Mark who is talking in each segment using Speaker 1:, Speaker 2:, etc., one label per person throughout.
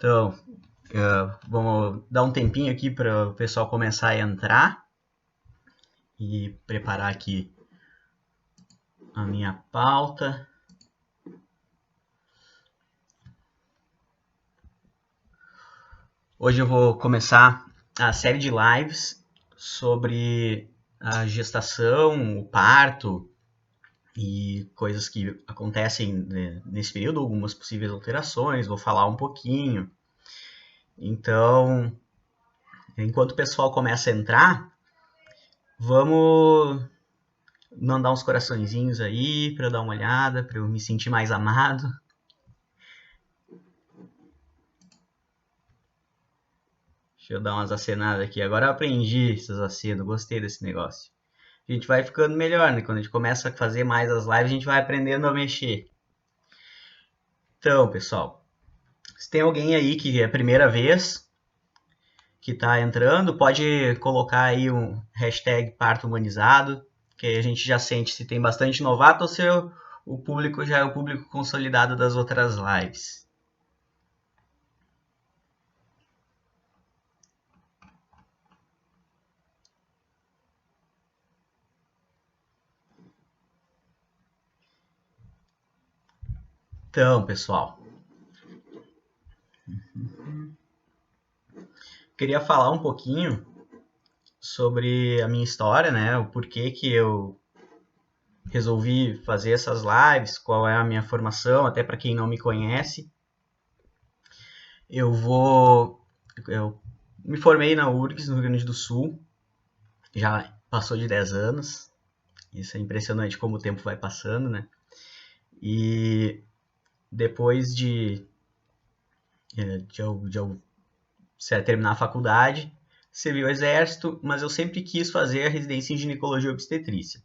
Speaker 1: Então, vamos dar um tempinho aqui para o pessoal começar a entrar e preparar aqui a minha pauta. Hoje eu vou começar a série de lives sobre a gestação, o parto e coisas que acontecem nesse período, algumas possíveis alterações, vou falar um pouquinho. Então, enquanto o pessoal começa a entrar, vamos mandar uns coraçõezinhos aí para eu dar uma olhada, para eu me sentir mais amado. Deixa eu dar umas acenadas aqui. Agora eu aprendi esses acenos, gostei desse negócio. A gente vai ficando melhor, né? Quando a gente começa a fazer mais as lives, a gente vai aprendendo a mexer. Então, pessoal, se tem alguém aí que é a primeira vez que está entrando, pode colocar aí um hashtag parto humanizado, que aí a gente já sente se tem bastante novato ou se o público já é o público consolidado das outras lives. Então, pessoal, queria falar um pouquinho sobre a minha história, né? O porquê que eu resolvi fazer essas lives, qual é a minha formação, até para quem não me conhece. Eu me formei na URGS, no Rio Grande do Sul, já passou de 10 anos. Isso é impressionante como o tempo vai passando, né? E depois de terminar a faculdade, servi o exército, mas eu sempre quis fazer a residência em ginecologia e obstetrícia.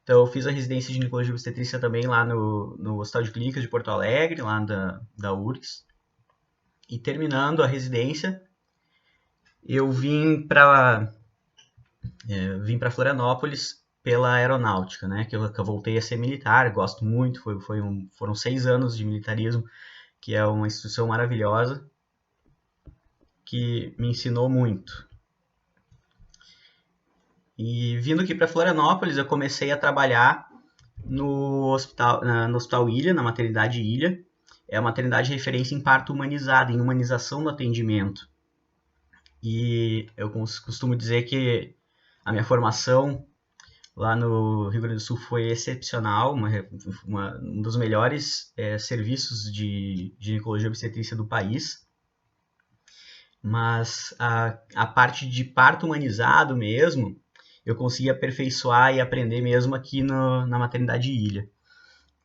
Speaker 1: Então eu fiz a residência de ginecologia e obstetrícia também lá no Hospital de Clínicas de Porto Alegre, lá da URGS. E terminando a residência, eu vim para Florianópolis pela aeronáutica, né? Que eu voltei a ser militar, gosto muito, foram 6 anos de militarismo, que é uma instituição maravilhosa, que me ensinou muito. E vindo aqui para Florianópolis, eu comecei a trabalhar no Hospital Ilha, na maternidade Ilha. É a maternidade referência em parto humanizado, em humanização do atendimento. E eu costumo dizer que a minha formação lá no Rio Grande do Sul foi excepcional, um dos melhores serviços de ginecologia e obstetrícia do país. Mas a parte de parto humanizado mesmo, eu consegui aperfeiçoar e aprender mesmo aqui na maternidade Ilha.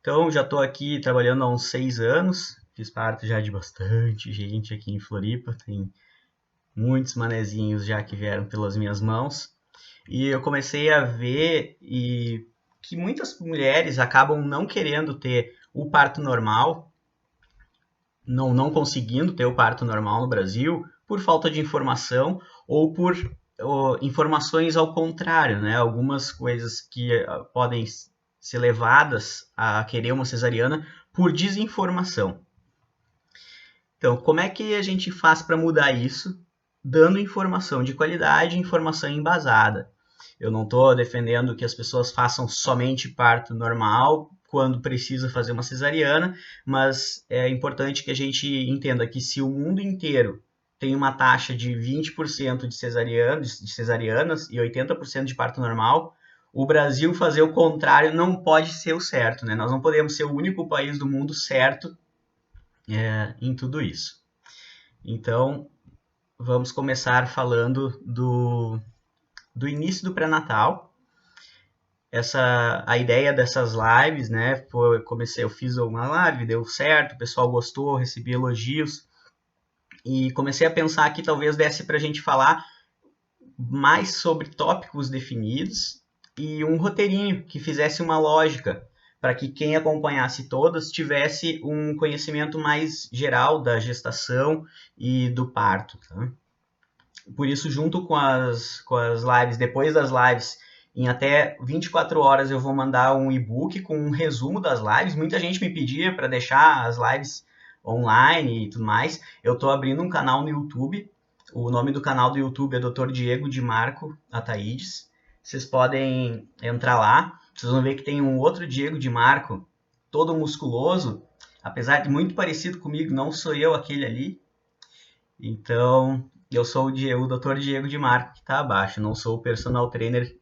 Speaker 1: Então, já estou aqui trabalhando há uns 6 anos, fiz parte já de bastante gente aqui em Floripa, tem muitos manezinhos já que vieram pelas minhas mãos. E eu comecei a ver que muitas mulheres acabam não querendo ter o parto normal, não conseguindo ter o parto normal no Brasil, por falta de informação ou por informações ao contrário, né? Algumas coisas que podem ser levadas a querer uma cesariana por desinformação. Então, como é que a gente faz para mudar isso? Dando informação de qualidade, informação embasada. Eu não estou defendendo que as pessoas façam somente parto normal quando precisa fazer uma cesariana, mas é importante que a gente entenda que se o mundo inteiro tem uma taxa de 20% de cesarianas e 80% de parto normal, o Brasil fazer o contrário não pode ser o certo, né? Nós não podemos ser o único país do mundo certo em tudo isso. Então, vamos começar falando do início do pré-natal. A ideia dessas lives, né? Eu fiz uma live, deu certo, o pessoal gostou, recebi elogios. E comecei a pensar que talvez desse para a gente falar mais sobre tópicos definidos e um roteirinho que fizesse uma lógica para que quem acompanhasse todas tivesse um conhecimento mais geral da gestação e do parto. Tá? Por isso, junto com as lives, depois das lives, em até 24 horas eu vou mandar um e-book com um resumo das lives. Muita gente me pedia para deixar as lives online e tudo mais, eu estou abrindo um canal no YouTube. O nome do canal do YouTube é Dr. Diego de Marco Ataídes. Vocês podem entrar lá. Vocês vão ver que tem um outro Diego de Marco, todo musculoso, apesar de muito parecido comigo, não sou eu aquele ali. Então, eu sou o Dr. Diego de Marco, que está abaixo, não sou o personal trainer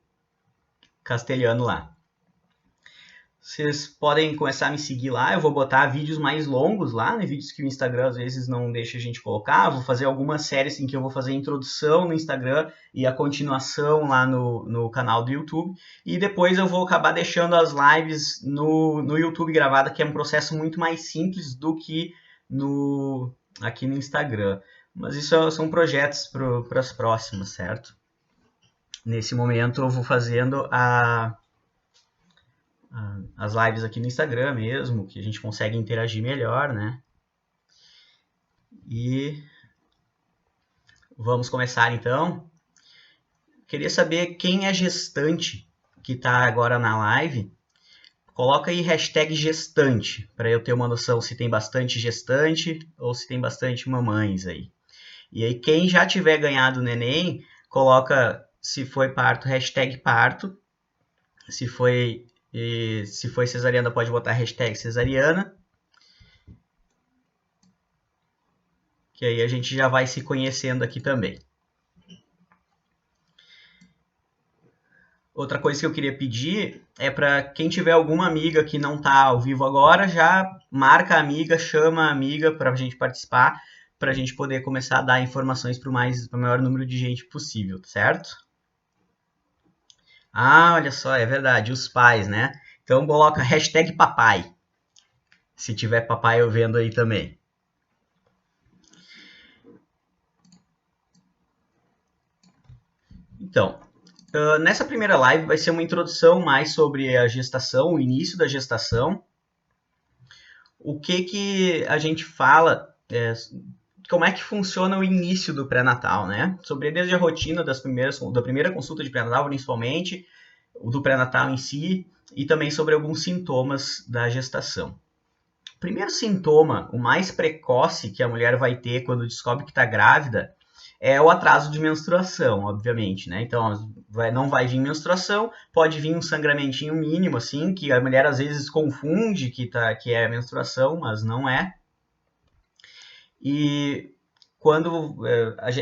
Speaker 1: castelhano lá. Vocês podem começar a me seguir lá, eu vou botar vídeos mais longos lá, né? Vídeos que o Instagram às vezes não deixa a gente colocar. Vou fazer algumas séries em que eu vou fazer a introdução no Instagram e a continuação lá no canal do YouTube. E depois eu vou acabar deixando as lives no YouTube gravada, que é um processo muito mais simples do que aqui no Instagram. Mas isso são projetos para as próximas, certo? Nesse momento eu vou fazendo as lives aqui no Instagram mesmo, que a gente consegue interagir melhor, né? E vamos começar então. Queria saber quem é gestante que está agora na live. Coloca aí hashtag gestante, para eu ter uma noção se tem bastante gestante ou se tem bastante mamães aí. E aí quem já tiver ganhado o neném, coloca se foi parto, hashtag parto. Se foi cesariana, pode botar hashtag cesariana. Que aí a gente já vai se conhecendo aqui também. Outra coisa que eu queria pedir é para quem tiver alguma amiga que não está ao vivo agora, já marca a amiga, chama a amiga para a gente participar, para a gente poder começar a dar informações para o maior número de gente possível, certo? Ah, olha só, é verdade, os pais, né? Então coloca hashtag papai, se tiver papai eu vendo aí também. Então, nessa primeira live vai ser uma introdução mais sobre a gestação, o início da gestação. O que a gente fala, como é que funciona o início do pré-natal, né? Sobre desde a rotina da primeira consulta de pré-natal, principalmente, o do pré-natal em si, e também sobre alguns sintomas da gestação. O primeiro sintoma, o mais precoce que a mulher vai ter quando descobre que está grávida, é o atraso de menstruação, obviamente, né? Então, não vai vir menstruação, pode vir um sangramentinho mínimo, assim, que a mulher às vezes confunde que é menstruação, mas não é. E quando,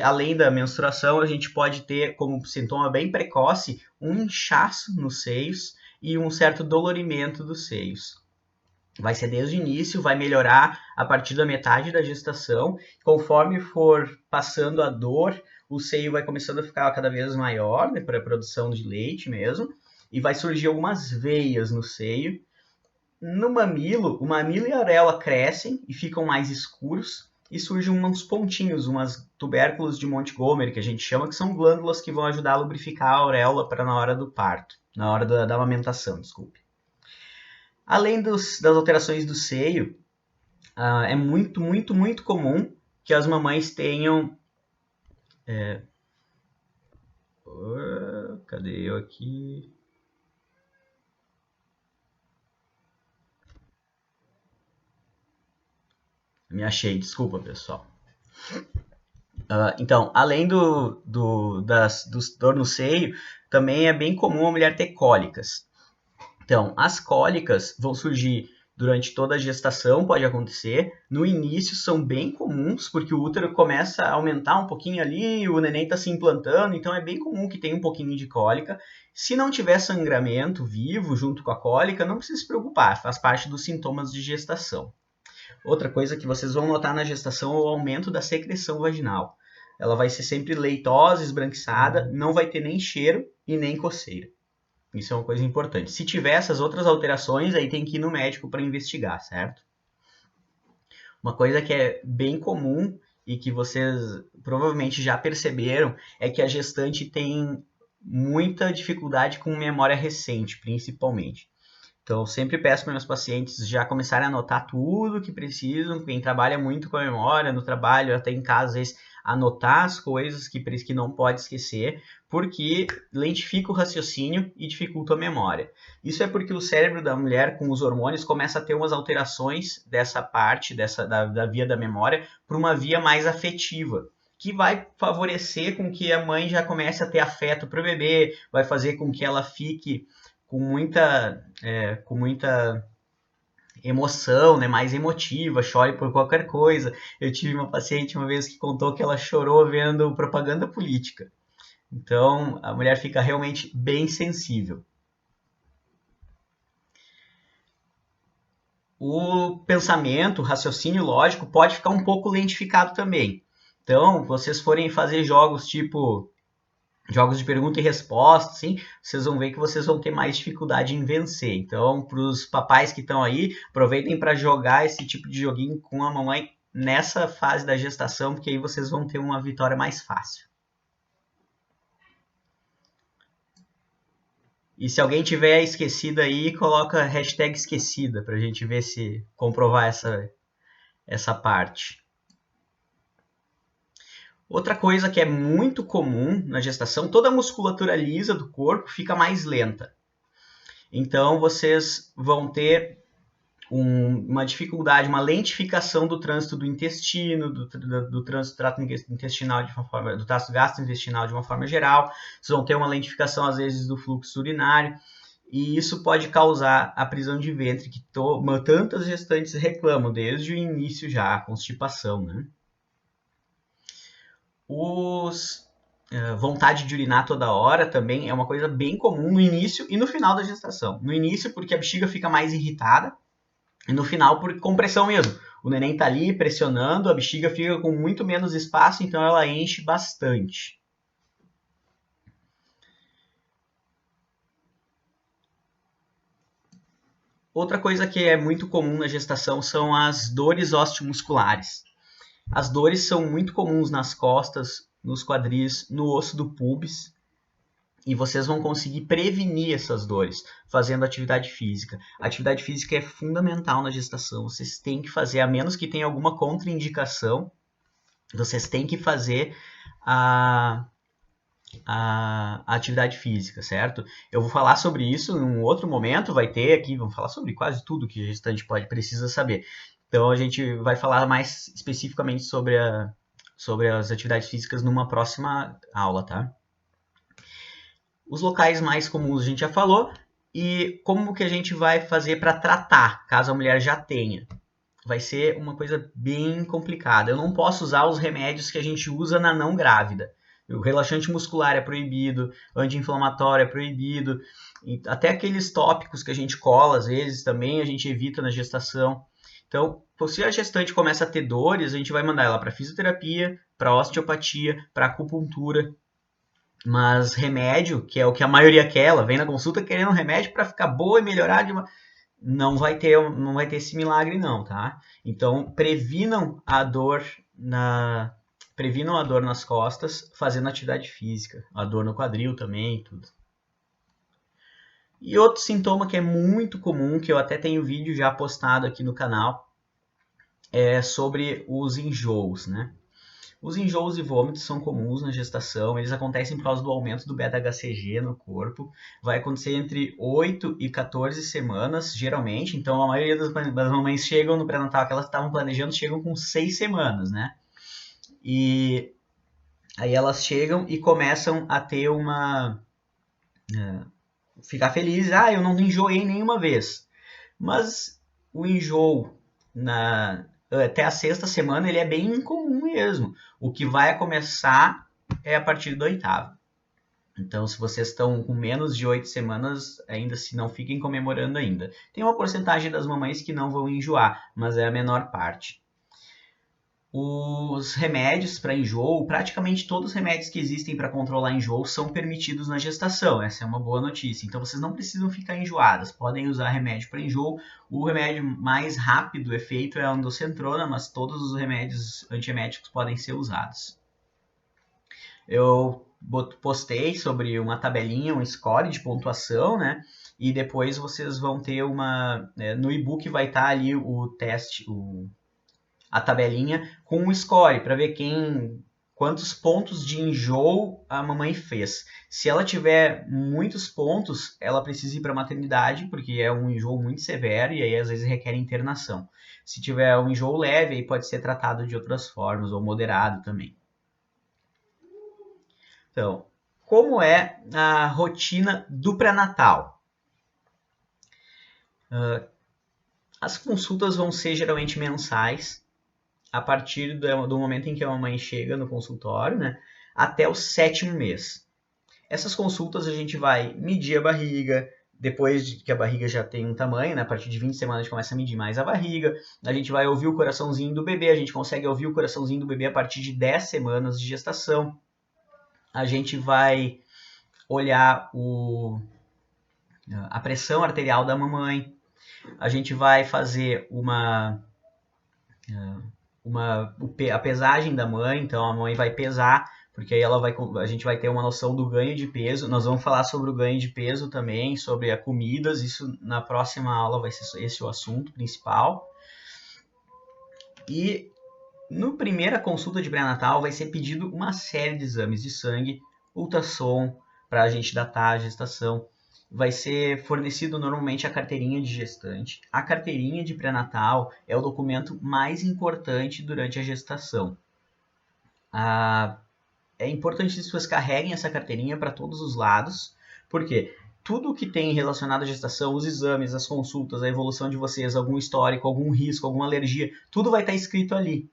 Speaker 1: além da menstruação, a gente pode ter como sintoma bem precoce um inchaço nos seios e um certo dolorimento dos seios. Vai ser desde o início, vai melhorar a partir da metade da gestação. Conforme for passando a dor, o seio vai começando a ficar cada vez maior, né, para a produção de leite mesmo, e vai surgir algumas veias no seio. No mamilo, o mamilo e a auréola crescem e ficam mais escuros, e surgem uns pontinhos, umas tubérculos de Montgomery, que a gente chama, que são glândulas que vão ajudar a lubrificar a auréola para na hora do parto, na hora da amamentação, desculpe. Além das alterações do seio, é muito, muito, muito comum que as mamães tenham... cadê eu aqui? Me achei, desculpa, pessoal. Então, além do dor no seio, também é bem comum a mulher ter cólicas. Então, as cólicas vão surgir durante toda a gestação, pode acontecer. No início são bem comuns, porque o útero começa a aumentar um pouquinho ali, o neném está se implantando, então é bem comum que tenha um pouquinho de cólica. Se não tiver sangramento vivo junto com a cólica, não precisa se preocupar, faz parte dos sintomas de gestação. Outra coisa que vocês vão notar na gestação é o aumento da secreção vaginal. Ela vai ser sempre leitosa, esbranquiçada, não vai ter nem cheiro e nem coceira. Isso é uma coisa importante. Se tiver essas outras alterações, aí tem que ir no médico para investigar, certo? Uma coisa que é bem comum e que vocês provavelmente já perceberam é que a gestante tem muita dificuldade com memória recente, principalmente. Então, sempre peço para meus pacientes já começarem a anotar tudo que precisam. Quem trabalha muito com a memória, no trabalho, até em casa, às vezes, anotar as coisas que não pode esquecer, porque lentifica o raciocínio e dificulta a memória. Isso é porque o cérebro da mulher, com os hormônios, começa a ter umas alterações dessa parte, da via da memória, para uma via mais afetiva, que vai favorecer com que a mãe já comece a ter afeto para o bebê, vai fazer com que ela fique com muita emoção, né, mais emotiva, chore por qualquer coisa. Eu tive uma paciente uma vez que contou que ela chorou vendo propaganda política. Então, a mulher fica realmente bem sensível. O pensamento, o raciocínio lógico pode ficar um pouco lentificado também. Então, vocês forem fazer jogos tipo jogos de pergunta e resposta, assim, vocês vão ver que vocês vão ter mais dificuldade em vencer. Então, para os papais que estão aí, aproveitem para jogar esse tipo de joguinho com a mamãe nessa fase da gestação, porque aí vocês vão ter uma vitória mais fácil. E se alguém tiver esquecido aí, coloca hashtag esquecida para a gente ver se comprovar essa parte. Outra coisa que é muito comum na gestação, toda a musculatura lisa do corpo fica mais lenta. Então, vocês vão ter uma dificuldade, uma lentificação do trânsito do intestino, do trânsito do trato intestinal de uma forma, do trato gastrointestinal de uma forma geral. Vocês vão ter uma lentificação, às vezes, do fluxo urinário. E isso pode causar a prisão de ventre, que tantas gestantes reclamam desde o início já, a constipação, né? Vontade de urinar toda hora também é uma coisa bem comum no início e no final da gestação. No início, porque a bexiga fica mais irritada, e no final, por compressão mesmo. O neném tá ali pressionando, a bexiga fica com muito menos espaço, então ela enche bastante. Outra coisa que é muito comum na gestação são as dores osteomusculares. As dores são muito comuns nas costas, nos quadris, no osso do pubis, e vocês vão conseguir prevenir essas dores fazendo atividade física. A atividade física é fundamental na gestação. Vocês têm que fazer, a menos que tenha alguma contraindicação, vocês têm que fazer a atividade física, certo? Eu vou falar sobre isso em um outro momento, vai ter aqui, vamos falar sobre quase tudo que a gestante precisa saber. Então a gente vai falar mais especificamente sobre as atividades físicas numa próxima aula, tá? Os locais mais comuns a gente já falou, e como que a gente vai fazer para tratar, caso a mulher já tenha. Vai ser uma coisa bem complicada. Eu não posso usar os remédios que a gente usa na não grávida. O relaxante muscular é proibido, anti-inflamatório é proibido, até aqueles tópicos que a gente cola, às vezes, também a gente evita na gestação. Então, se a gestante começa a ter dores, a gente vai mandar ela para fisioterapia, para osteopatia, para acupuntura. Mas remédio, que é o que a maioria quer, ela vem na consulta querendo um remédio para ficar boa e melhorar não vai ter esse milagre não, tá? Então, previnam a dor nas costas fazendo atividade física, a dor no quadril também, tudo. E outro sintoma que é muito comum, que eu até tenho vídeo já postado aqui no canal, é sobre os enjoos, né? Os enjoos e vômitos são comuns na gestação, eles acontecem por causa do aumento do beta-HCG no corpo. Vai acontecer entre 8 e 14 semanas, geralmente. Então, a maioria das mamães chegam no pré-natal que elas estavam planejando, chegam com 6 semanas, né? E aí elas chegam e começam a ter ficar felizes. Eu não enjoei nenhuma vez. Mas o enjoo até a 6ª semana ele é bem incomum mesmo. O que vai começar é a partir da 8ª. Então, se vocês estão com menos de 8 semanas, ainda se não fiquem comemorando ainda. Tem uma porcentagem das mamães que não vão enjoar, mas é a menor parte. Os remédios para enjoo, praticamente todos os remédios que existem para controlar enjoo são permitidos na gestação. Essa é uma boa notícia. Então vocês não precisam ficar enjoadas. Podem usar remédio para enjoo. O remédio mais rápido efeito é a ondansetrona, mas todos os remédios antieméticos podem ser usados. Eu postei sobre uma tabelinha, um score de pontuação, né? e depois vocês vão ter no e-book vai estar ali o teste, a tabelinha com o score, para ver quantos pontos de enjoo a mamãe fez. Se ela tiver muitos pontos, ela precisa ir para a maternidade, porque é um enjoo muito severo e aí às vezes requer internação. Se tiver um enjoo leve, aí pode ser tratado de outras formas, ou moderado também. Então, como é a rotina do pré-natal? As consultas vão ser geralmente mensais, a partir do momento em que a mamãe chega no consultório, né, até o 7º mês. Essas consultas a gente vai medir a barriga, depois de que a barriga já tem um tamanho, né, a partir de 20 semanas a gente começa a medir mais a barriga, a gente vai ouvir o coraçãozinho do bebê, a gente consegue ouvir o coraçãozinho do bebê a partir de 10 semanas de gestação. A gente vai olhar a pressão arterial da mamãe, a gente vai fazer a pesagem da mãe, então a mãe vai pesar, porque aí a gente vai ter uma noção do ganho de peso. Nós vamos falar sobre o ganho de peso também, sobre as comidas, isso na próxima aula vai ser esse o assunto principal. E no primeira consulta de pré-natal vai ser pedido uma série de exames de sangue, ultrassom, para a gente datar a gestação. Vai ser fornecido normalmente a carteirinha de gestante. A carteirinha de pré-natal é o documento mais importante durante a gestação. É importante que as pessoas carreguem essa carteirinha para todos os lados, porque tudo que tem relacionado à gestação, os exames, as consultas, a evolução de vocês, algum histórico, algum risco, alguma alergia, tudo vai estar escrito ali.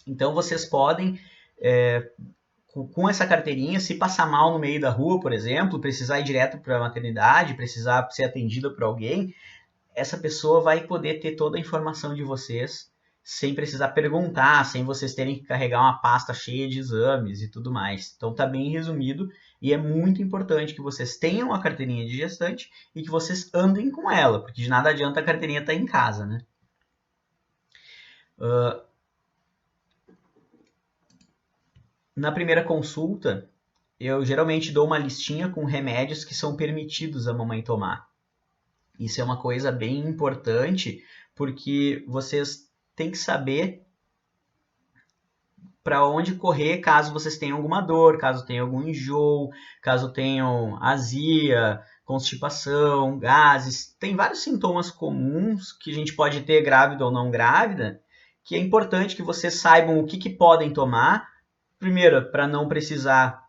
Speaker 1: Então vocês podem, com essa carteirinha, se passar mal no meio da rua, por exemplo, precisar ir direto para a maternidade, precisar ser atendida por alguém, essa pessoa vai poder ter toda a informação de vocês, sem precisar perguntar, sem vocês terem que carregar uma pasta cheia de exames e tudo mais. Então tá bem resumido e é muito importante que vocês tenham a carteirinha de gestante e que vocês andem com ela, porque de nada adianta a carteirinha estar em casa, né? Na primeira consulta, eu geralmente dou uma listinha com remédios que são permitidos a mamãe tomar. Isso é uma coisa bem importante, porque vocês têm que saber para onde correr caso vocês tenham alguma dor, caso tenham algum enjoo, caso tenham azia, constipação, gases. Tem vários sintomas comuns que a gente pode ter grávida ou não grávida, que é importante que vocês saibam o que podem tomar. Primeiro, para não precisar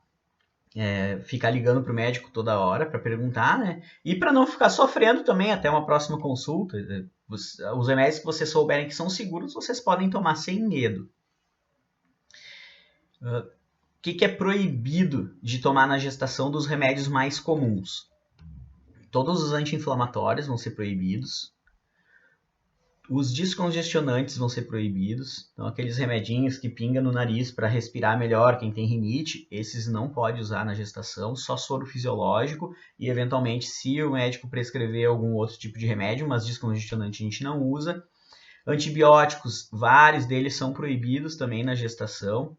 Speaker 1: ficar ligando para o médico toda hora para perguntar, né? E para não ficar sofrendo também até uma próxima consulta. Os remédios que vocês souberem que são seguros, vocês podem tomar sem medo. O que é proibido de tomar na gestação dos remédios mais comuns? Todos os anti-inflamatórios vão ser proibidos. Os descongestionantes vão ser proibidos. Então, aqueles remedinhos que pingam no nariz para respirar melhor, quem tem rinite, esses não pode usar na gestação, só soro fisiológico e, eventualmente, se o médico prescrever algum outro tipo de remédio, mas descongestionante a gente não usa. Antibióticos, vários deles são proibidos também na gestação.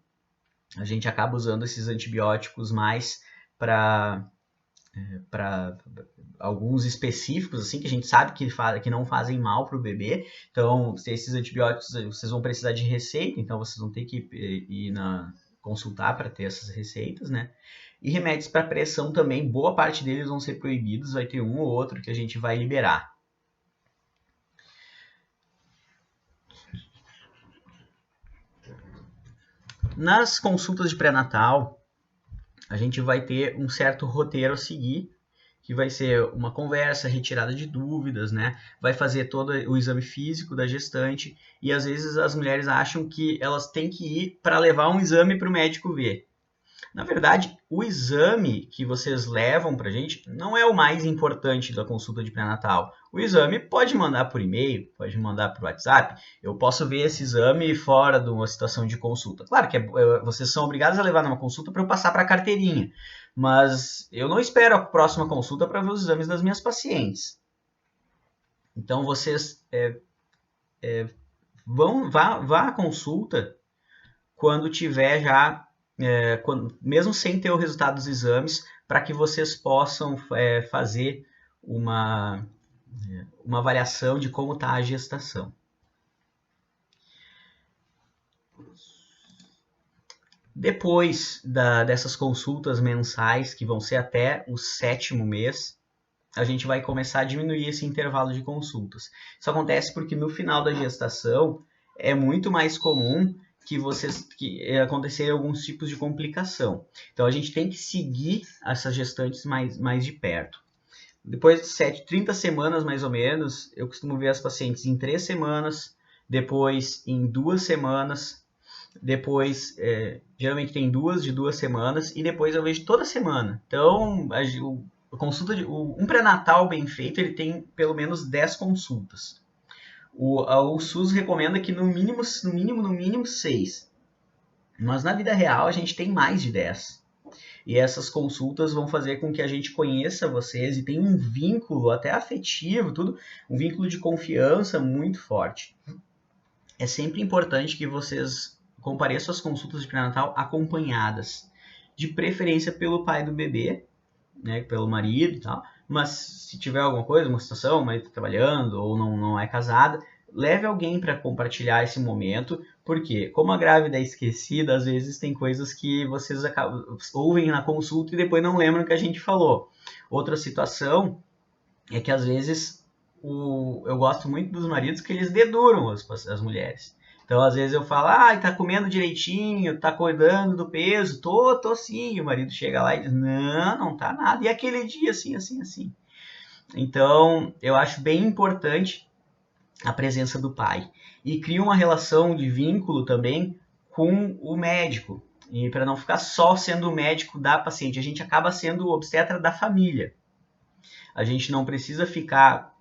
Speaker 1: A gente acaba usando esses antibióticos mais para alguns específicos, assim, que a gente sabe que não fazem mal para o bebê. Então, esses antibióticos, vocês vão precisar de receita, então vocês vão ter que ir consultar para ter essas receitas, né? E remédios para pressão também, boa parte deles vão ser proibidos, vai ter um ou outro que a gente vai liberar. Nas consultas de pré-natal, a gente vai ter um certo roteiro a seguir, que vai ser uma conversa, retirada de dúvidas, né? Vai fazer todo o exame físico da gestante e às vezes as mulheres acham que elas têm que ir para levar um exame para o médico ver. Na verdade, o exame que vocês levam para a gente não é o mais importante da consulta de pré-natal. O exame pode mandar por e-mail, pode mandar por WhatsApp. Eu posso ver esse exame fora de uma situação de consulta. Claro que vocês são obrigados a levar numa consulta para eu passar para a carteirinha, mas eu não espero a próxima consulta para ver os exames das minhas pacientes. Então, vocês vá à consulta quando tiver já mesmo sem ter o resultado dos exames, para que vocês possam fazer uma avaliação de como está a gestação. Depois dessas consultas mensais, que vão ser até o 7º mês, a gente vai começar a diminuir esse intervalo de consultas. Isso acontece porque no final da gestação é muito mais comum que acontecerem alguns tipos de complicação. Então a gente tem que seguir essas gestantes mais de perto. Depois de 30 semanas mais ou menos, eu costumo ver as pacientes em 3 semanas, depois em 2 semanas, depois geralmente tem 2 de 2 semanas e depois eu vejo toda semana. Então a consulta um pré-natal bem feito, ele tem pelo menos 10 consultas. O SUS recomenda que no mínimo 6. Mas na vida real a gente tem mais de 10. E essas consultas vão fazer com que a gente conheça vocês e tenha um vínculo até afetivo, um vínculo de confiança muito forte. É sempre importante que vocês compareçam às consultas de pré-natal acompanhadas, de preferência pelo pai do bebê, né, pelo marido e tal. Mas se tiver alguma coisa, uma situação, o marido está trabalhando ou não é casada, leve alguém para compartilhar esse momento, porque como a grávida é esquecida, às vezes tem coisas que vocês ouvem na consulta e depois não lembram que a gente falou. Outra situação é que às vezes eu gosto muito dos maridos que eles deduram as mulheres. Então, às vezes eu falo, tá comendo direitinho, tá cuidando do peso, tô sim. E o marido chega lá e diz, não tá nada. E aquele dia, assim. Então, eu acho bem importante a presença do pai. E cria uma relação de vínculo também com o médico. E para não ficar só sendo o médico da paciente, a gente acaba sendo o obstetra da família. A gente não precisa ficar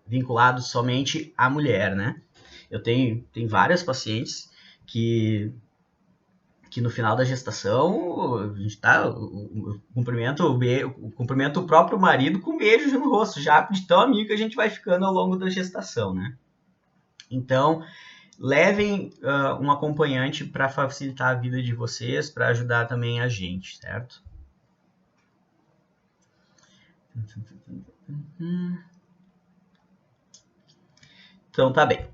Speaker 1: vinculado somente à mulher, né? Eu tenho várias pacientes que no final da gestação a gente cumprimenta o próprio marido com um beijo no rosto, já de tão amigo que a gente vai ficando ao longo da gestação, né? Então, levem um acompanhante para facilitar a vida de vocês, para ajudar também a gente, certo? Então, tá bem.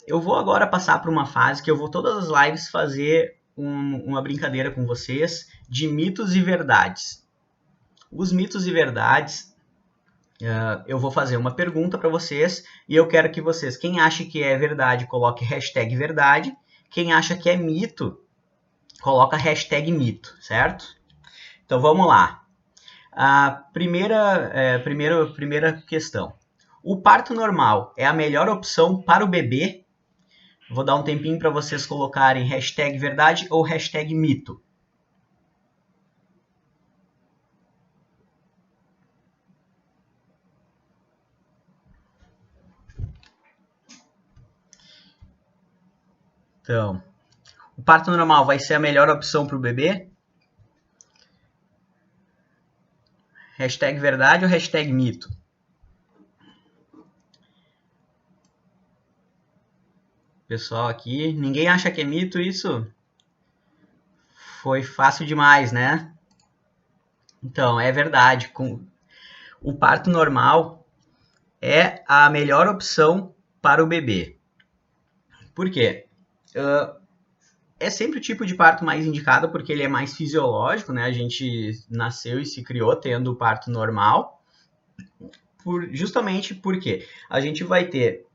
Speaker 1: Eu vou agora passar para uma fase que eu vou todas as lives fazer uma brincadeira com vocês de mitos e verdades. Os mitos e verdades, eu vou fazer uma pergunta para vocês e eu quero que vocês, quem acha que é verdade, coloque hashtag verdade. Quem acha que é mito, coloca hashtag mito, certo? Então vamos lá. A primeira questão. O parto normal é a melhor opção para o bebê? Vou dar um tempinho para vocês colocarem hashtag verdade ou hashtag mito. Então, o parto normal vai ser a melhor opção para o bebê? Hashtag verdade ou hashtag mito? Pessoal aqui, ninguém acha que é mito isso? Foi fácil demais, né? Então, é verdade. O parto normal é a melhor opção para o bebê. Por quê? É sempre o tipo de parto mais indicado porque ele é mais fisiológico, né? A gente nasceu e se criou tendo o parto normal. Justamente porque a gente vai ter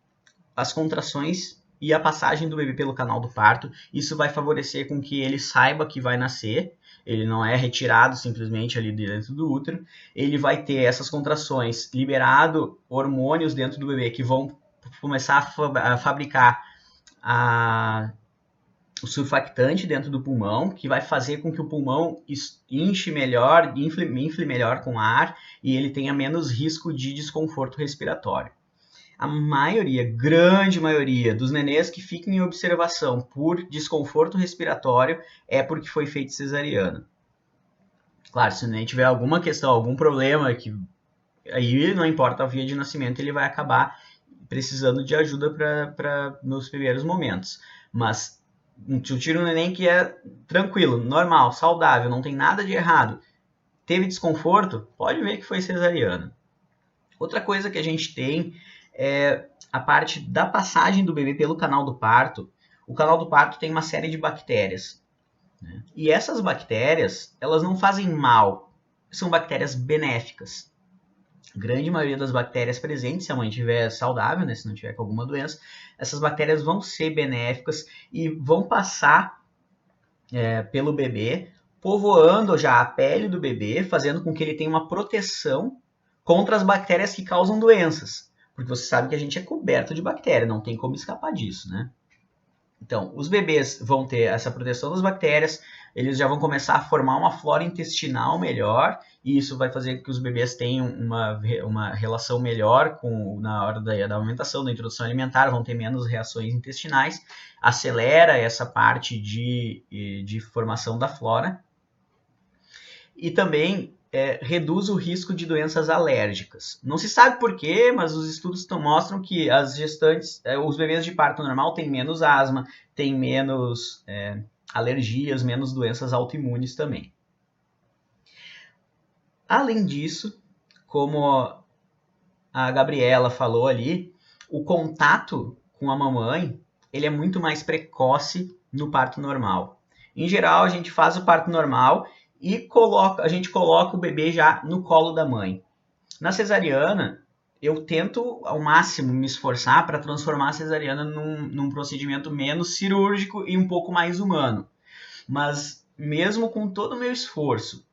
Speaker 1: as contrações e a passagem do bebê pelo canal do parto. Isso vai favorecer com que ele saiba que vai nascer. Ele não é retirado simplesmente ali dentro do útero. Ele vai ter essas contrações, liberado hormônios dentro do bebê que vão começar a fabricar o surfactante dentro do pulmão, que vai fazer com que o pulmão infle melhor com ar e ele tenha menos risco de desconforto respiratório. A grande maioria dos nenês que ficam em observação por desconforto respiratório é porque foi feito cesariana. Claro, se o neném tiver alguma questão, algum problema, aí não importa a via de nascimento, ele vai acabar precisando de ajuda nos primeiros momentos. Mas tu tira um neném que é tranquilo, normal, saudável, não tem nada de errado, teve desconforto, pode ver que foi cesariana. Outra coisa que a gente tem é a parte da passagem do bebê pelo canal do parto. O canal do parto tem uma série de bactérias, né? E essas bactérias, elas não fazem mal, são bactérias benéficas. A grande maioria das bactérias presentes, se a mãe estiver saudável, né, se não tiver com alguma doença, essas bactérias vão ser benéficas e vão passar pelo bebê, povoando já a pele do bebê, fazendo com que ele tenha uma proteção contra as bactérias que causam doenças. Porque você sabe que a gente é coberto de bactéria, não tem como escapar disso, né? Então, os bebês vão ter essa proteção das bactérias, eles já vão começar a formar uma flora intestinal melhor, e isso vai fazer com que os bebês tenham uma relação melhor na hora da alimentação, da introdução alimentar, vão ter menos reações intestinais, acelera essa parte de formação da flora, e também reduz o risco de doenças alérgicas. Não se sabe por quê, mas os estudos mostram que as gestantes, os bebês de parto normal têm menos asma, têm menos alergias, menos doenças autoimunes também. Além disso, como a Gabriela falou ali, o contato com a mamãe ele é muito mais precoce no parto normal. Em geral, a gente faz o parto normal e a gente coloca o bebê já no colo da mãe. Na cesariana, eu tento ao máximo me esforçar para transformar a cesariana num procedimento menos cirúrgico e um pouco mais humano. Mas mesmo com todo o meu esforço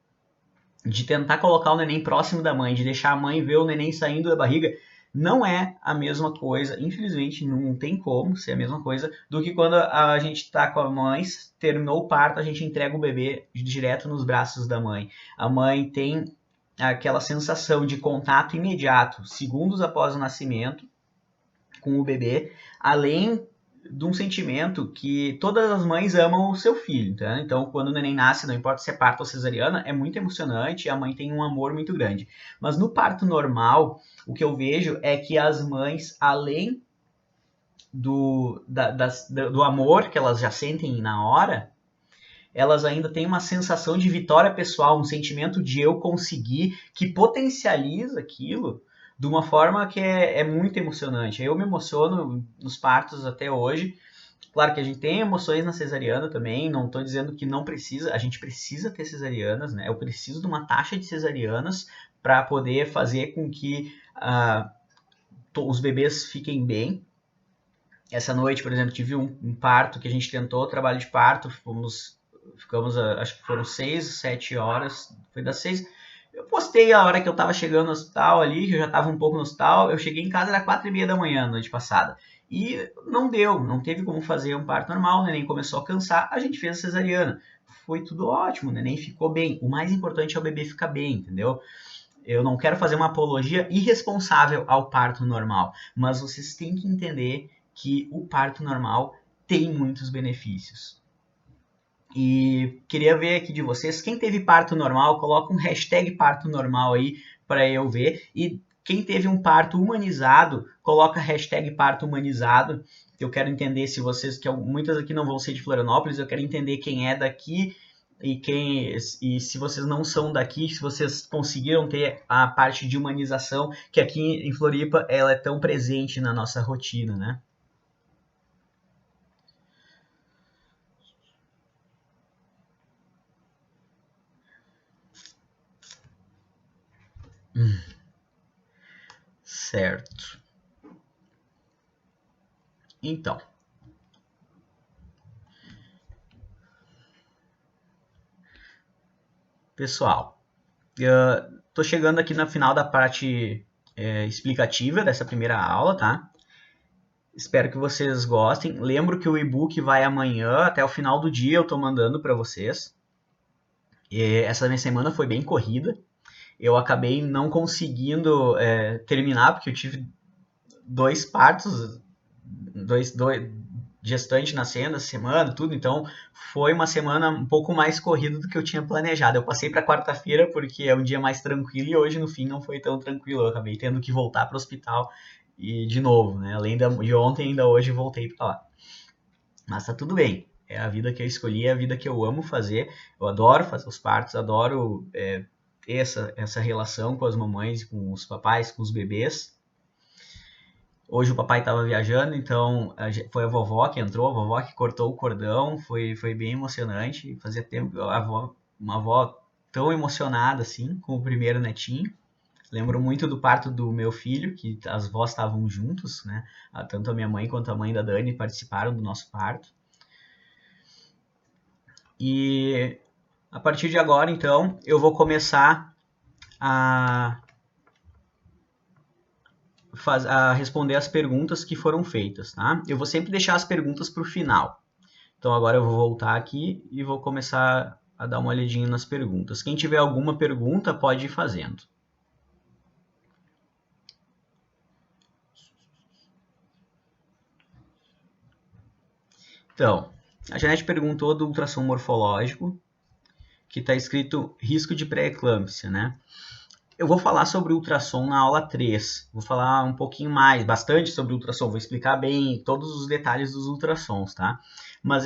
Speaker 1: de tentar colocar o neném próximo da mãe, de deixar a mãe ver o neném saindo da barriga, não é a mesma coisa, infelizmente não tem como ser a mesma coisa, do que quando a gente está com a mãe, terminou o parto, a gente entrega o bebê direto nos braços da mãe. A mãe tem aquela sensação de contato imediato, segundos após o nascimento, com o bebê, além de um sentimento que todas as mães amam o seu filho, tá? Então, quando o neném nasce, não importa se é parto ou cesariana, é muito emocionante e a mãe tem um amor muito grande. Mas no parto normal, o que eu vejo é que as mães, além do amor que elas já sentem na hora, elas ainda têm uma sensação de vitória pessoal, um sentimento de eu conseguir, que potencializa aquilo de uma forma que é muito emocionante. Eu me emociono nos partos até hoje. Claro que a gente tem emoções na cesariana também, não estou dizendo que não precisa, a gente precisa ter cesarianas, né? Eu preciso de uma taxa de cesarianas para poder fazer com que os bebês fiquem bem. Essa noite, por exemplo, tive um parto que a gente tentou, trabalho de parto, ficamos, acho que foram 6, 7 horas, foi das 6. Eu postei a hora que eu tava chegando no hospital ali, que eu já tava um pouco no hospital, eu cheguei em casa, era 4h30 da manhã, noite passada. E não deu, não teve como fazer um parto normal, o neném começou a cansar, a gente fez a cesariana. Foi tudo ótimo, o neném ficou bem. O mais importante é o bebê ficar bem, entendeu? Eu não quero fazer uma apologia irresponsável ao parto normal, mas vocês têm que entender que o parto normal tem muitos benefícios. E queria ver aqui de vocês, quem teve parto normal, coloca um hashtag parto normal aí para eu ver. E quem teve um parto humanizado, coloca hashtag parto humanizado. Eu quero entender se vocês, que muitas aqui não vão ser de Florianópolis, eu quero entender quem é daqui e se vocês não são daqui, se vocês conseguiram ter a parte de humanização, que aqui em Floripa ela é tão presente na nossa rotina, né? Certo. Então, pessoal, tô chegando aqui no final da parte explicativa dessa primeira aula, tá? Espero que vocês gostem. Lembro que o e-book vai amanhã, até o final do dia eu tô mandando para vocês. Essa minha semana foi bem corrida. Eu acabei não conseguindo terminar, porque eu tive 2 partos, dois gestantes nascendo essa semana, tudo. Então, foi uma semana um pouco mais corrida do que eu tinha planejado. Eu passei para quarta-feira porque é um dia mais tranquilo e hoje, no fim, não foi tão tranquilo. Eu acabei tendo que voltar para o hospital e de novo, né? Além de ontem, ainda hoje voltei para lá. Mas tá tudo bem. É a vida que eu escolhi, é a vida que eu amo fazer. Eu adoro fazer os partos, adoro ter essa relação com as mamães, com os papais, com os bebês. Hoje o papai estava viajando, então foi a vovó que entrou, a vovó que cortou o cordão, foi bem emocionante. Fazia tempo uma avó tão emocionada assim com o primeiro netinho. Lembro muito do parto do meu filho, que as vós estavam juntos, né? Tanto a minha mãe quanto a mãe da Dani participaram do nosso parto. E a partir de agora, então, eu vou começar a responder as perguntas que foram feitas, tá? Eu vou sempre deixar as perguntas para o final. Então agora eu vou voltar aqui e vou começar a dar uma olhadinha nas perguntas. Quem tiver alguma pergunta pode ir fazendo. Então, a Janete perguntou do ultrassom morfológico, que está escrito risco de pré-eclâmpsia, né? Eu vou falar sobre ultrassom na aula 3. Vou falar um pouquinho mais, bastante sobre ultrassom. Vou explicar bem todos os detalhes dos ultrassons, tá? Mas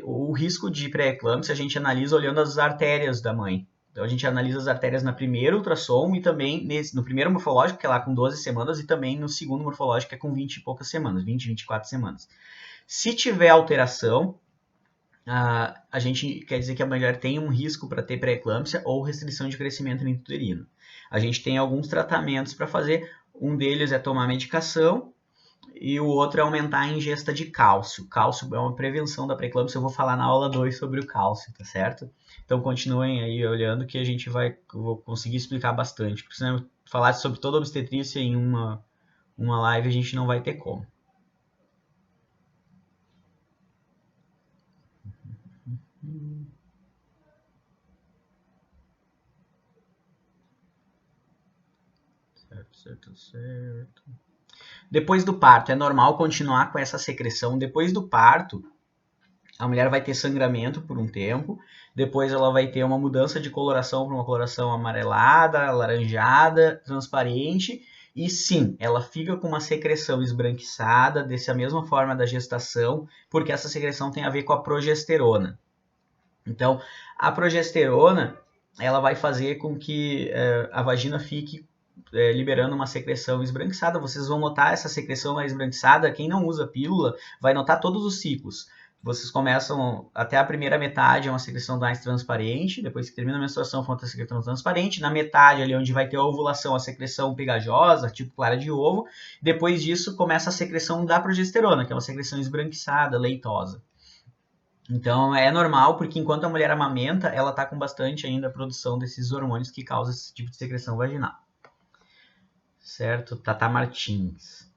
Speaker 1: o risco de pré-eclâmpsia a gente analisa olhando as artérias da mãe. Então a gente analisa as artérias na primeira ultrassom e também no primeiro morfológico, que é lá com 12 semanas, e também no segundo morfológico, que é com 20 e poucas semanas, 20, 24 semanas. Se tiver alteração, a gente quer dizer que a mulher tem um risco para ter pré-eclâmpsia ou restrição de crescimento intrauterino. A gente tem alguns tratamentos para fazer, um deles é tomar medicação e o outro é aumentar a ingesta de cálcio. Cálcio é uma prevenção da pré-eclâmpsia, eu vou falar na aula 2 sobre o cálcio, tá certo? Então continuem aí olhando que vou conseguir explicar bastante, porque senão falar sobre toda a obstetrícia em uma live a gente não vai ter como. Certo. Depois do parto, é normal continuar com essa secreção. Depois do parto, a mulher vai ter sangramento por um tempo, depois ela vai ter uma mudança de coloração para uma coloração amarelada, alaranjada, transparente, e sim, ela fica com uma secreção esbranquiçada, dessa mesma forma da gestação, porque essa secreção tem a ver com a progesterona. Então, a progesterona, ela vai fazer com que a vagina fique liberando uma secreção esbranquiçada. Vocês vão notar essa secreção mais esbranquiçada. Quem não usa pílula vai notar todos os ciclos. Vocês começam, até a primeira metade é uma secreção mais transparente, depois que termina a menstruação, foi uma secreção transparente. Na metade, ali onde vai ter a ovulação, a secreção pegajosa, tipo clara de ovo. Depois disso, começa a secreção da progesterona, que é uma secreção esbranquiçada, leitosa. Então é normal, porque enquanto a mulher amamenta, ela está com bastante ainda a produção desses hormônios que causam esse tipo de secreção vaginal. Certo? Tata Martins.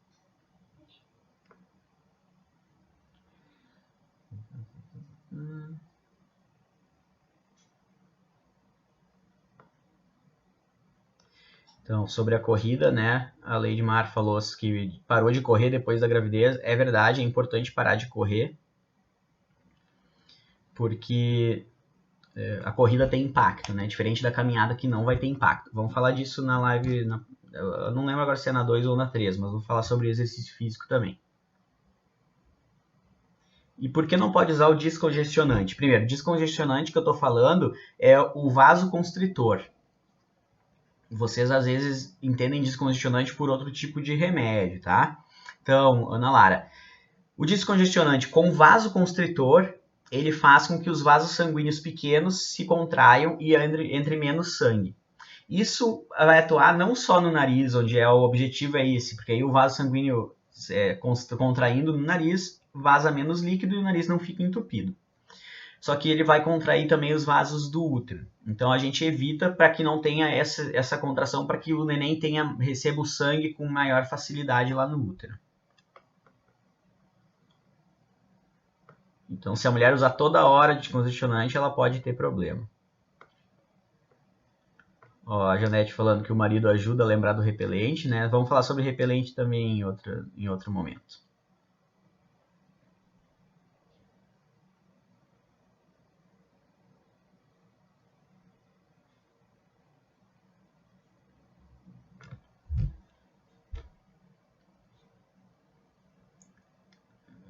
Speaker 1: Então, sobre a corrida, né? A Lady Mar falou que parou de correr depois da gravidez. É verdade, é importante parar de correr, porque a corrida tem impacto, né? Diferente da caminhada que não vai ter impacto. Vamos falar disso na live, eu não lembro agora se é na 2 ou na 3, mas vou falar sobre exercício físico também. E por que não pode usar o descongestionante? Primeiro, descongestionante que eu estou falando é o vasoconstritor. Vocês às vezes entendem descongestionante por outro tipo de remédio, tá? Então, Ana Lara, o descongestionante com vasoconstritor, ele faz com que os vasos sanguíneos pequenos se contraiam e entre menos sangue. Isso vai atuar não só no nariz, onde o objetivo é esse, porque aí o vaso sanguíneo contraindo no nariz, vaza menos líquido e o nariz não fica entupido. Só que ele vai contrair também os vasos do útero. Então a gente evita para que não tenha essa contração, para que o neném receba o sangue com maior facilidade lá no útero. Então, se a mulher usar toda hora de descongestionante, ela pode ter problema. Ó, a Janete falando que o marido ajuda a lembrar do repelente, né? Vamos falar sobre repelente também em outro momento.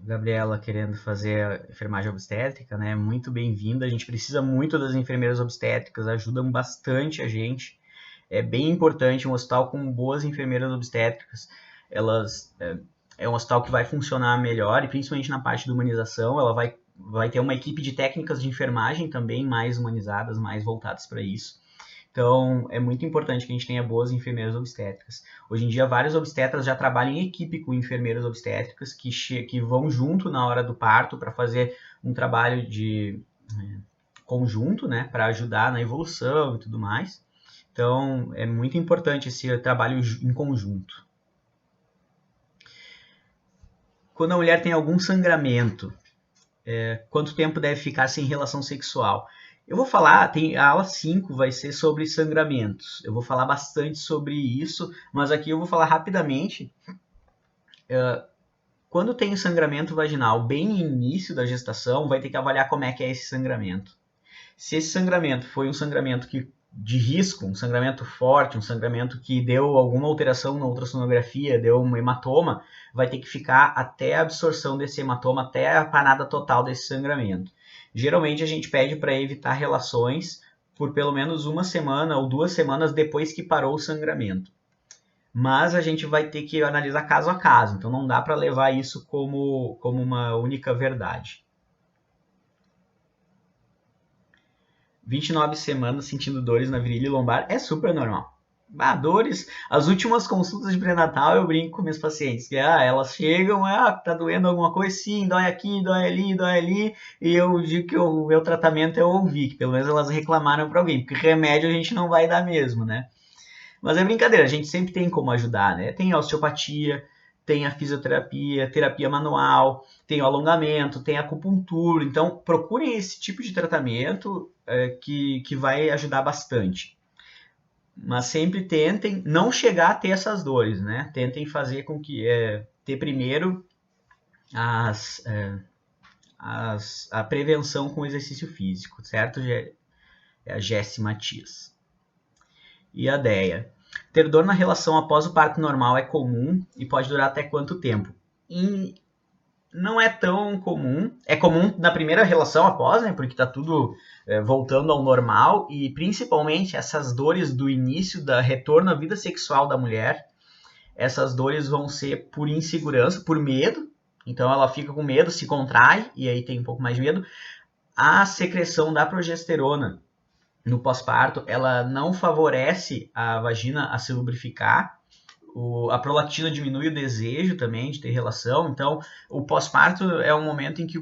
Speaker 1: Gabriela querendo fazer enfermagem obstétrica, né? Muito bem-vinda. A gente precisa muito das enfermeiras obstétricas, ajudam bastante a gente. É bem importante um hospital com boas enfermeiras obstétricas. Elas é um hospital que vai funcionar melhor e principalmente na parte de humanização, ela vai ter uma equipe de técnicas de enfermagem também mais humanizadas, mais voltadas para isso. Então, é muito importante que a gente tenha boas enfermeiras obstétricas. Hoje em dia, vários obstetras já trabalham em equipe com enfermeiras obstétricas que vão junto na hora do parto para fazer um trabalho de conjunto, né, para ajudar na evolução e tudo mais. Então, é muito importante esse trabalho em conjunto. Quando a mulher tem algum sangramento, quanto tempo deve ficar sem relação sexual? Eu vou falar, a aula 5 vai ser sobre sangramentos. Eu vou falar bastante sobre isso, mas aqui eu vou falar rapidamente. Quando tem sangramento vaginal bem no início da gestação, vai ter que avaliar como é que é esse sangramento. Se esse sangramento foi um sangramento de risco, um sangramento forte, um sangramento que deu alguma alteração na ultrassonografia, deu um hematoma, vai ter que ficar até a absorção desse hematoma, até a parada total desse sangramento. Geralmente a gente pede para evitar relações por pelo menos uma semana ou 2 semanas depois que parou o sangramento. Mas a gente vai ter que analisar caso a caso, então não dá para levar isso como uma única verdade. 29 semanas sentindo dores na virilha e lombar é super normal. Dores, as últimas consultas de pré-natal eu brinco com meus pacientes, que elas chegam, tá doendo alguma coisa, sim, dói aqui, dói ali, e eu digo que o meu tratamento é ouvir, que pelo menos elas reclamaram para alguém, porque remédio a gente não vai dar mesmo, né? Mas é brincadeira, a gente sempre tem como ajudar, né? Tem a osteopatia, tem a fisioterapia, terapia manual, tem o alongamento, tem a acupuntura. Então, procurem esse tipo de tratamento que vai ajudar bastante. Mas sempre tentem não chegar a ter essas dores, né? Tentem fazer com que ter primeiro a prevenção com exercício físico, certo? É a Jessie Matias. E a Deia. Ter dor na relação após o parto normal é comum e pode durar até quanto tempo? Não é tão comum. É comum na primeira relação após, né? Porque tá tudo voltando ao normal e principalmente essas dores do início da retorno à vida sexual da mulher. Essas dores vão ser por insegurança, por medo. Então ela fica com medo, se contrai e aí tem um pouco mais de medo. A secreção da progesterona no pós-parto, ela não favorece a vagina a se lubrificar. A prolactina diminui o desejo também de ter relação. Então, o pós-parto é um momento em que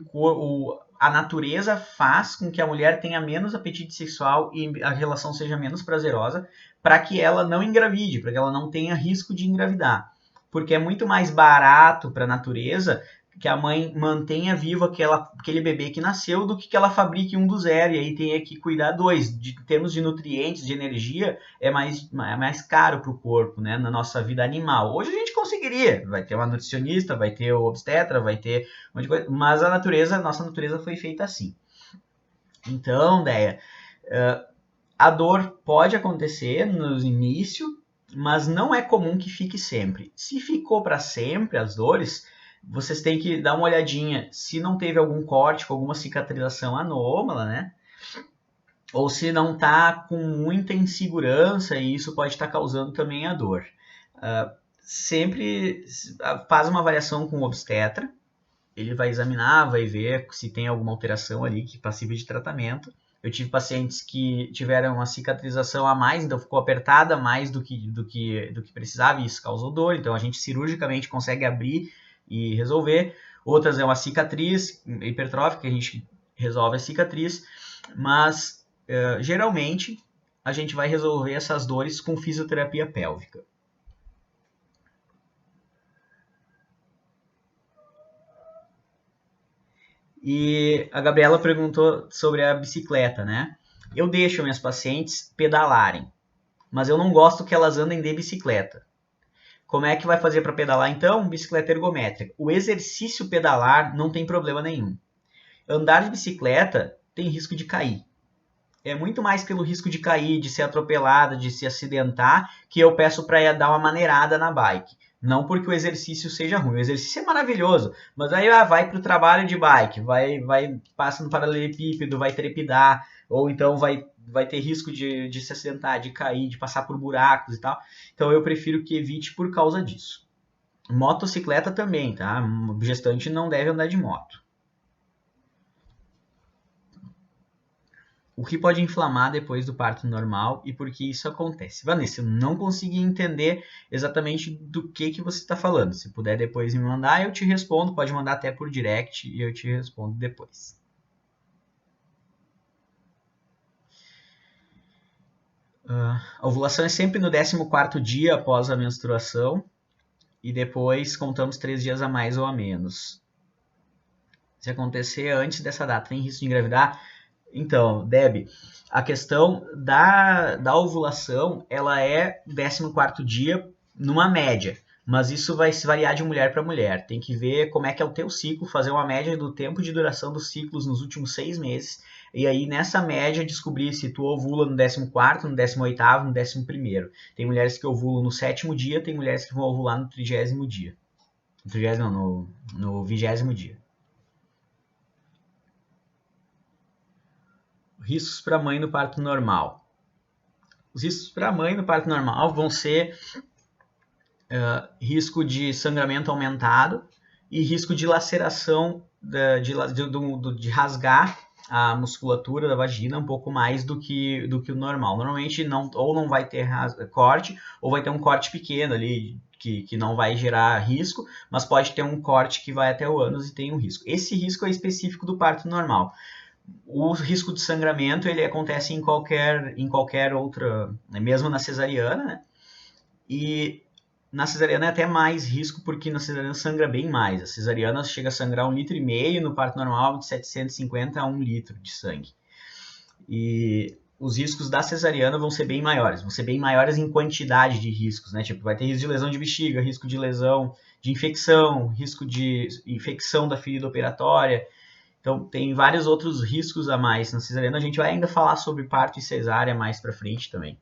Speaker 1: a natureza faz com que a mulher tenha menos apetite sexual e a relação seja menos prazerosa para que ela não engravide, para que ela não tenha risco de engravidar. Porque é muito mais barato para a natureza que a mãe mantenha vivo aquele bebê que nasceu do que ela fabrique um do zero e aí tenha que cuidar dois. Em termos de nutrientes, de energia, é mais caro para o corpo, né, na nossa vida animal. Hoje a gente conseguiria, vai ter uma nutricionista, vai ter o obstetra, vai ter um monte de coisa, mas nossa natureza foi feita assim. Então, Deia, a dor pode acontecer no início, mas não é comum que fique sempre. Se ficou para sempre as dores, vocês têm que dar uma olhadinha se não teve algum corte, com alguma cicatrização anômala, né? Ou se não está com muita insegurança e isso pode estar causando também a dor. Sempre faz uma avaliação com o obstetra, ele vai examinar, vai ver se tem alguma alteração ali que é passível de tratamento. Eu tive pacientes que tiveram uma cicatrização a mais, então ficou apertada mais do que precisava e isso causou dor. Então a gente cirurgicamente consegue abrir e resolver. Outras é uma cicatriz hipertrófica, que a gente resolve a cicatriz, mas geralmente a gente vai resolver essas dores com fisioterapia pélvica. E a Gabriela perguntou sobre a bicicleta, né? Eu deixo minhas pacientes pedalarem, mas eu não gosto que elas andem de bicicleta. Como é que vai fazer para pedalar então? Bicicleta ergométrica. O exercício pedalar não tem problema nenhum. Andar de bicicleta tem risco de cair. É muito mais pelo risco de cair, de ser atropelada, de se acidentar, que eu peço para dar uma maneirada na bike. Não porque o exercício seja ruim, o exercício é maravilhoso, mas aí vai para o trabalho de bike, passa no paralelepípedo, vai trepidar, ou então vai ter risco de se acidentar, de cair, de passar por buracos e tal. Então eu prefiro que evite por causa disso. Motocicleta também, tá? O gestante não deve andar de moto. O que pode inflamar depois do parto normal e por que isso acontece? Vanessa, eu não consegui entender exatamente do que você está falando. Se puder depois me mandar, eu te respondo. Pode mandar até por direct e eu te respondo depois. A ovulação é sempre no 14º dia após a menstruação e depois contamos 3 dias a mais ou a menos. Se acontecer antes dessa data, tem risco de engravidar? Então, Deb, a questão da ovulação, ela é 14º dia numa média, mas isso vai se variar de mulher para mulher. Tem que ver como é que é o teu ciclo, fazer uma média do tempo de duração dos ciclos nos últimos 6 meses, e aí nessa média descobrir se tu ovula no 14º, no 18º, no 11º. Tem mulheres que ovulam no 7º dia, tem mulheres que vão ovular no 30º dia. No 30º não, no 20º dia. Riscos para a mãe no parto normal. Os riscos para a mãe no parto normal vão ser risco de sangramento aumentado e risco de laceração, de rasgar a musculatura da vagina um pouco mais do que o normal. Normalmente não vai ter corte, ou vai ter um corte pequeno ali, que não vai gerar risco, mas pode ter um corte que vai até o ânus e tem um risco. Esse risco é específico do parto normal. O risco de sangramento ele acontece em qualquer outra, mesmo na cesariana, né? E na cesariana é até mais risco, porque na cesariana sangra bem mais. A cesariana chega a sangrar 1,5 litro, no parto normal de 750 a 1 litro de sangue. E os riscos da cesariana vão ser bem maiores em quantidade de riscos, né? Tipo, vai ter risco de lesão de bexiga, risco de lesão de infecção, risco de infecção da ferida operatória. Então, tem vários outros riscos a mais na cesariana. A gente vai ainda falar sobre parto e cesárea mais pra frente também.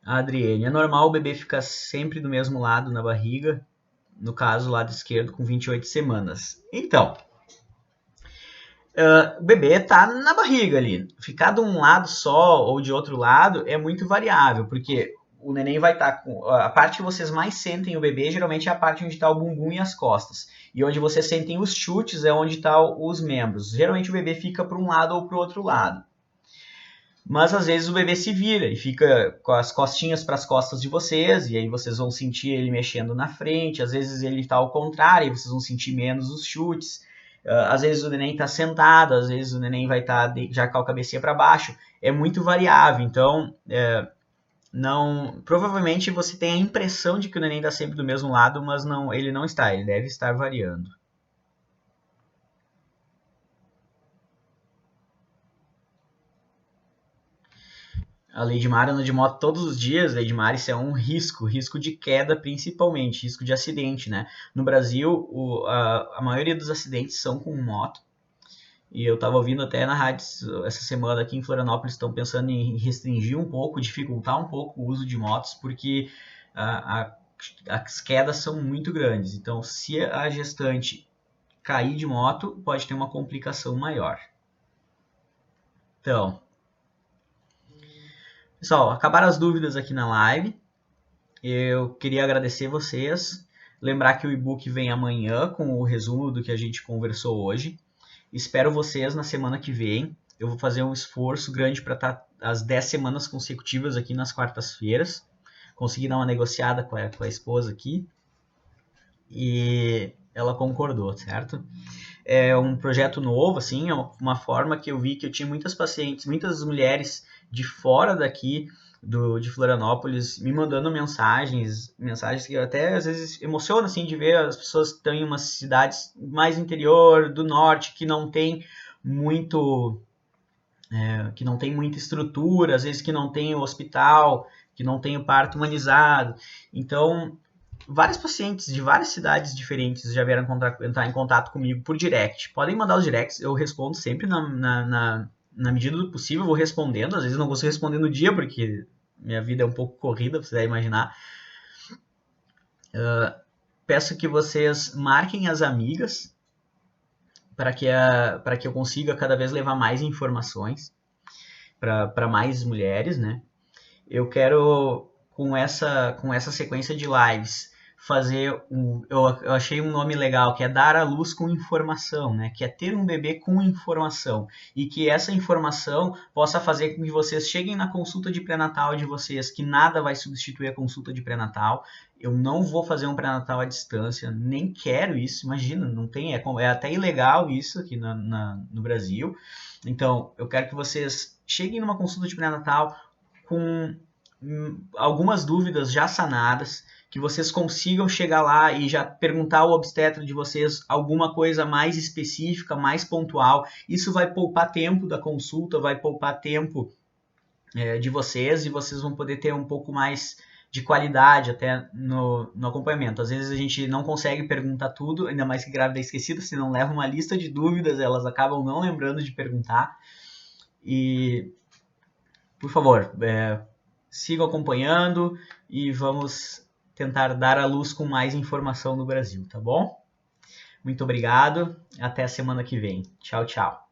Speaker 1: A Adriene, é normal o bebê ficar sempre do mesmo lado na barriga? No caso, lado esquerdo, com 28 semanas. Então, o bebê tá na barriga ali. Ficar de um lado só ou de outro lado é muito variável, porque o neném vai estar com... A parte que vocês mais sentem o bebê, geralmente é a parte onde está o bumbum e as costas. E onde vocês sentem os chutes é onde estão os membros. Geralmente o bebê fica para um lado ou para o outro lado. Mas às vezes o bebê se vira e fica com as costinhas para as costas de vocês, e aí vocês vão sentir ele mexendo na frente. Às vezes ele está ao contrário, e vocês vão sentir menos os chutes. Às vezes o neném está sentado, às vezes o neném vai estar já com a cabecinha para baixo. É muito variável, então... Não, provavelmente você tem a impressão de que o neném está sempre do mesmo lado, mas não, ele não está, ele deve estar variando. A Lady Mari anda de moto todos os dias, Lady Mari, isso é um risco de queda principalmente, risco de acidente, né? No Brasil, a maioria dos acidentes são com moto. E eu estava ouvindo até na rádio essa semana aqui em Florianópolis, estão pensando em restringir um pouco, dificultar um pouco o uso de motos, porque as quedas são muito grandes. Então, se a gestante cair de moto, pode ter uma complicação maior. Então, pessoal, acabaram as dúvidas aqui na live. Eu queria agradecer vocês. Lembrar que o e-book vem amanhã com o resumo do que a gente conversou hoje. Espero vocês na semana que vem. Eu vou fazer um esforço grande para estar as 10 semanas consecutivas aqui nas quartas-feiras. Consegui dar uma negociada com a esposa aqui. E ela concordou, certo? É um projeto novo, assim, é uma forma que eu vi que eu tinha muitas pacientes, muitas mulheres de fora daqui, de Florianópolis, me mandando mensagens que até às vezes emocionam, assim, de ver as pessoas que estão em umas cidades mais interior, do norte, que não tem muito... que não tem muita estrutura, às vezes que não tem o hospital, que não tem o parto humanizado. Então, vários pacientes de várias cidades diferentes já vieram entrar em contato comigo por direct. Podem mandar os directs, eu respondo sempre na medida do possível, vou respondendo. Às vezes não consigo responder no dia, porque minha vida é um pouco corrida, você deve imaginar. Peço que vocês marquem as amigas para que eu consiga cada vez levar mais informações para mais mulheres, né? Eu quero, com essa sequência de lives, fazer eu achei um nome legal, que é dar à luz com informação, né? Que é ter um bebê com informação. E que essa informação possa fazer com que vocês cheguem na consulta de pré-natal de vocês, que nada vai substituir a consulta de pré-natal. Eu não vou fazer um pré-natal à distância, nem quero isso, imagina, não tem, é até ilegal isso aqui no Brasil. Então, eu quero que vocês cheguem numa consulta de pré-natal com algumas dúvidas já sanadas, que vocês consigam chegar lá e já perguntar ao obstetra de vocês alguma coisa mais específica, mais pontual. Isso vai poupar tempo da consulta, vai poupar tempo de vocês e vocês vão poder ter um pouco mais de qualidade até no acompanhamento. Às vezes a gente não consegue perguntar tudo, ainda mais que grávida esquecida, se não leva uma lista de dúvidas, elas acabam não lembrando de perguntar. E, por favor, sigam acompanhando e vamos tentar dar à luz com mais informação no Brasil, tá bom? Muito obrigado, até a semana que vem. Tchau, tchau.